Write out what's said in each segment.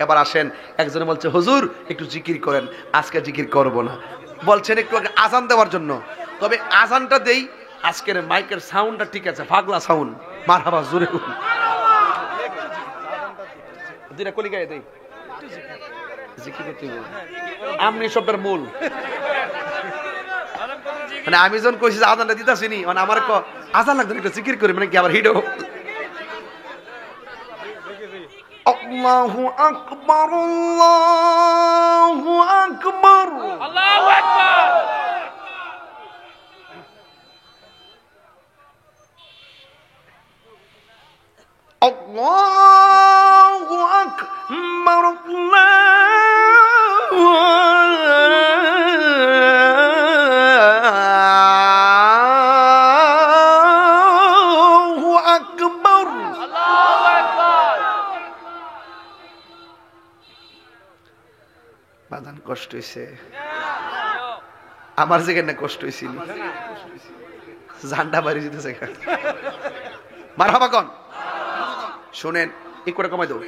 এবার আসেন, একজনে বলছে হুজুর একটু জিকির করেন, আজকে জিকির করব না, বলছেন একটু আজান দেওয়ার জন্য। তবে আজানটা দেই, আজকের মাইকের সাউন্ডটা ঠিক আছে, পাগলা সাউন্ড, মারহাবা জোরে বলুন। দুইটা কলি গায়ে দেই, জিকির করতে হবে, আমনি শব্দের মূল। মানে আমি যখন কইছি যে আজানটা দিতাছি নি, মানে আমার আজান লাগতো একটু জিকির করি, মানে কি আবার হিডো। আল্লাহু আকবার, আল্লাহু আকবার, আল্লাহু আকবার। আল্লাহু আকবার, আল্লাহু আকবার। আল্লাহু আকবার। বাদান কষ্ট হইছে, আমার যেখানে কষ্ট হয়েছিল, ঝান্ডা বাড়ি যেতেছে। মারহাবা কোন শোনেন, এই করে কমাই দেবো।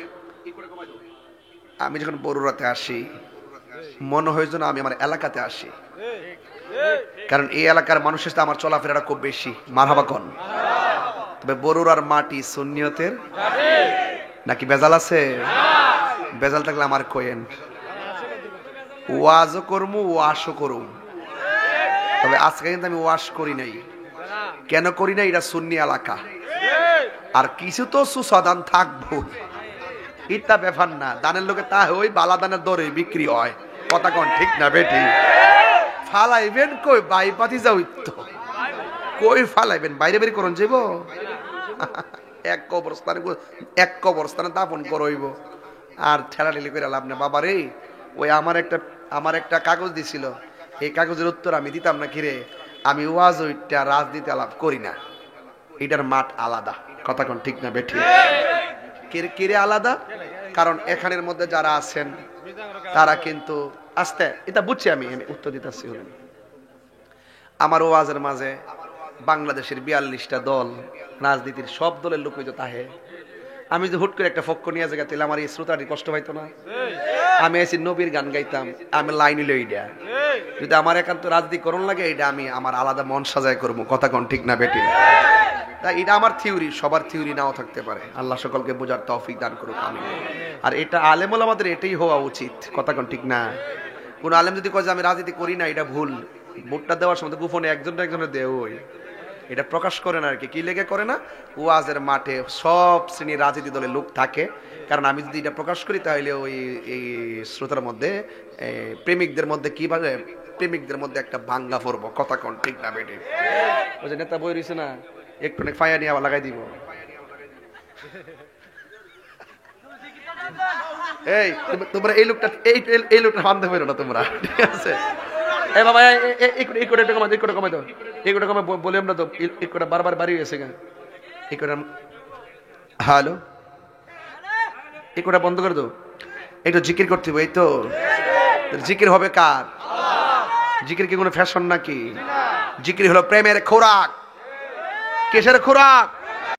আমি যখন বড়ুরাতে আসি, মনে হয় যেন আমি আমার এলাকাতে আসি, কারণ এই এলাকার মানুষের সাথে আমার চলাফেরাটা খুব বেশি। মারহাবা কোন। তবে বড়ুরার মাটি সুন্নিয়তের নাকি বেজাল আছে? বেজাল থাকলে আমার কয়েন, ওয়াজও করবো ওয়াশও করুম। তবে আজকে কিন্তু আমি ওয়াশ করি নাই। কেন করি নাই? এটা সুন্নি এলাকা, আর কিছু তো সুসাদান থাকবো, এটা ব্যাপার না। দানের লোকে তা ওই বালা দানের দরে বিক্রি হয়, কথা কোন ঠিক না বেটি? ফালাইবেন কই বাইপাতি যাও তো, কই ফালাইবেন? বাইরে বেরি করুন যাইব, এক কবরস্থানে দাফন করইব, আর ঠেলাঠেলি করে লাভ না। বাবা রে, ওই আমার একটা কাগজ দিছিল, এই কাগজের উত্তর আমি দিতাম না। কিরে, আমি ওয়াজ ওইটা রাজনীতি আলাপ করি না, এটার মাঠ আলাদা, কথা কোন ঠিক না বেঠি? কিরে আলাদা? কারণ এখানের মধ্যে যারা আছেন তারা কিন্তু আস্তে, এটা বুঝছি আমি উত্তর দিতেছি। আমার ওয়াজের মাঝে বাংলাদেশের 42টা দল, রাজনীতির সব দলের লোক হইতো তাহে। আমি যে হুট করে একটা ফক্ক নিয়ে জায়গা তাহলে আমার এই শ্রোতাটি কষ্ট পাইতো না? আমি এসে নবীর গান গাইতাম, আমি লাইন হইল এইটা। যদি আমার একান্ত রাজনীতি করণ লাগে, এটা আমি আমার আলাদা মন সাজায় করবো, কথা কোন ঠিক না বেটি? তাই এটা আমার থিওরি, সবার থিওরি নাও থাকতে পারে। আল্লাহ সকলকে বোঝার তৌফিক দান করুক, আমিন। আর এটা আলেমুল আমাদের এটাই হওয়া উচিত, কথা কোন ঠিক না? কোন আলেম যদি কয় যে আমি রাজনীতি করি না, এটা ভুল। ভোটটা দেওয়ার সময় গোপনে একজনের দেওই, এটা প্রকাশ করে না আর কি। কি লেগে করে না? ওয়াজের মাঠে সব শ্রেণীর রাজনীতি দলের লোক থাকে, কারণ আমি যদি এটা প্রকাশ করি তাহলে ওই এই শ্রোতার মধ্যে প্রেমিকদের মধ্যে কি বলে, প্রেমিকদের মধ্যে একটা ভাঙ্গা পড়বো, কথা কোন ঠিক না বেটে? ওই যে নেতা বই রয়েছে না, একটু অনেক ফায়া নিয়ে আবার লাগাই দিব। এই তোমরা এই লোকটা বান্ধব হইল না তোমরা, ঠিক আছে? এ বাবা, এই করে কমাই দাও, এই করে কমাই বলে আমরা তো এই করে বারবার বাড়ি হয়েছে কেন? এই করে হ্যালো, এই করে বন্ধ করে দাও, একটু জিকির করতে হবে। এই তো জিকির হবে কার? জিকির কি কোনো ফ্যাশন নাকি? জিকির হলো প্রেমের খোরাক। কিসের খোরাক?